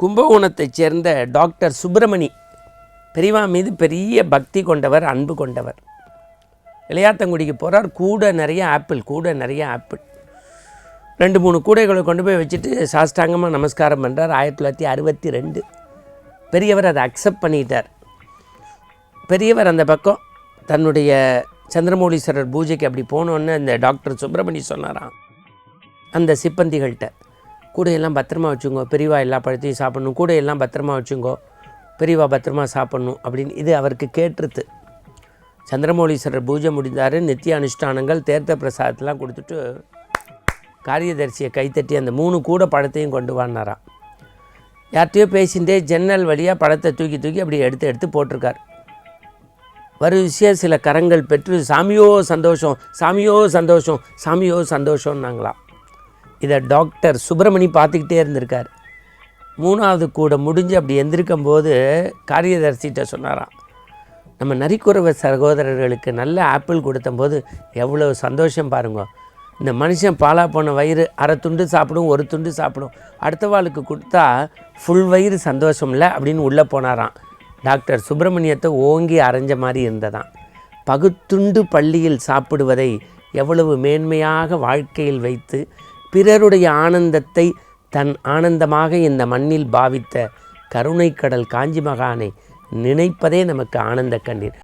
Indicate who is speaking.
Speaker 1: கும்பகோணத்தைச் சேர்ந்த டாக்டர் சுப்பிரமணி பெரியவா மீது பெரிய பக்தி கொண்டவர், அன்பு கொண்டவர். இளையாத்தங்குடிக்கு போகிறார். கூட நிறைய ஆப்பிள் 2-3 கூடைகளை கொண்டு போய் வச்சுட்டு சாஷ்டாங்கமாக நமஸ்காரம் பண்ணுறார். 1962 பெரியவர் அதை அக்செப்ட் பண்ணிட்டார். பெரியவர் அந்த பக்கம் தன்னுடைய சந்திரமௌலீஸ்வரர் பூஜைக்கு அப்படி போனோன்னு அந்த டாக்டர் சுப்பிரமணி சொன்னாராம் அந்த சிப்பந்திகள்கிட்ட, கூடையெல்லாம் பத்திரமா வச்சுங்கோ, பெரியவா எல்லா பழத்தையும் சாப்பிட்ணும், கூடையெல்லாம் பத்திரமா வச்சுங்கோ, பெரியவா பத்திரமா சாப்பிட்ணும் அப்படின்னு. இது அவருக்கு கேட்டுருது. சந்திரமௌலீஸ்வரர் பூஜை முடிந்தார். நித்திய அனுஷ்டானங்கள் தீர்த்த பிரசாதத்தெலாம் கொடுத்துட்டு காரியதர்சியை கைத்தட்டி அந்த 3 கூடை பழத்தையும் கொண்டு வானாராம். யார்கிட்டையோ பேசிகிட்டே ஜன்னல் வழியாக பழத்தை தூக்கி அப்படி எடுத்து போட்டிருக்கார். வரிசையாக சில கரங்கள் பெற்று சாமியோ சந்தோஷம், சாமியோ சந்தோஷம், சாமியோ சந்தோஷம்னாங்களாம். இதை டாக்டர் சுப்பிரமணி பார்த்துக்கிட்டே இருந்திருக்கார். 3வது கூடை முடிஞ்சு அப்படி எந்திருக்கும் போது காரியதர்சிகிட்ட சொன்னாராம், நம்ம நரிக்குறவ சகோதரர்களுக்கு நல்ல ஆப்பிள் கொடுத்தம்போது எவ்வளோ சந்தோஷம் பாருங்க. இந்த மனுஷன் பாலா போன வயிறு 1/2 துண்டு சாப்பிடும், 1 துண்டு சாப்பிடும், அடுத்த வாளுக்கு கொடுத்தா ஃபுல் வயிறு சந்தோஷம் இல்லை அப்படின்னு உள்ளே போனாராம். டாக்டர் சுப்பிரமணியத்தை ஓங்கி அரைஞ்ச மாதிரி இருந்ததான். பகுத்துண்டு பள்ளியில் சாப்பிடுவதை எவ்வளவு மேன்மையாக வாழ்க்கையில் வைத்து பிறருடைய ஆனந்தத்தை தன் ஆனந்தமாக இந்த மண்ணில் பாவித்த கருணைக்கடல் காஞ்சி மகானை நினைப்பதே நமக்கு ஆனந்த கண்ணீர்.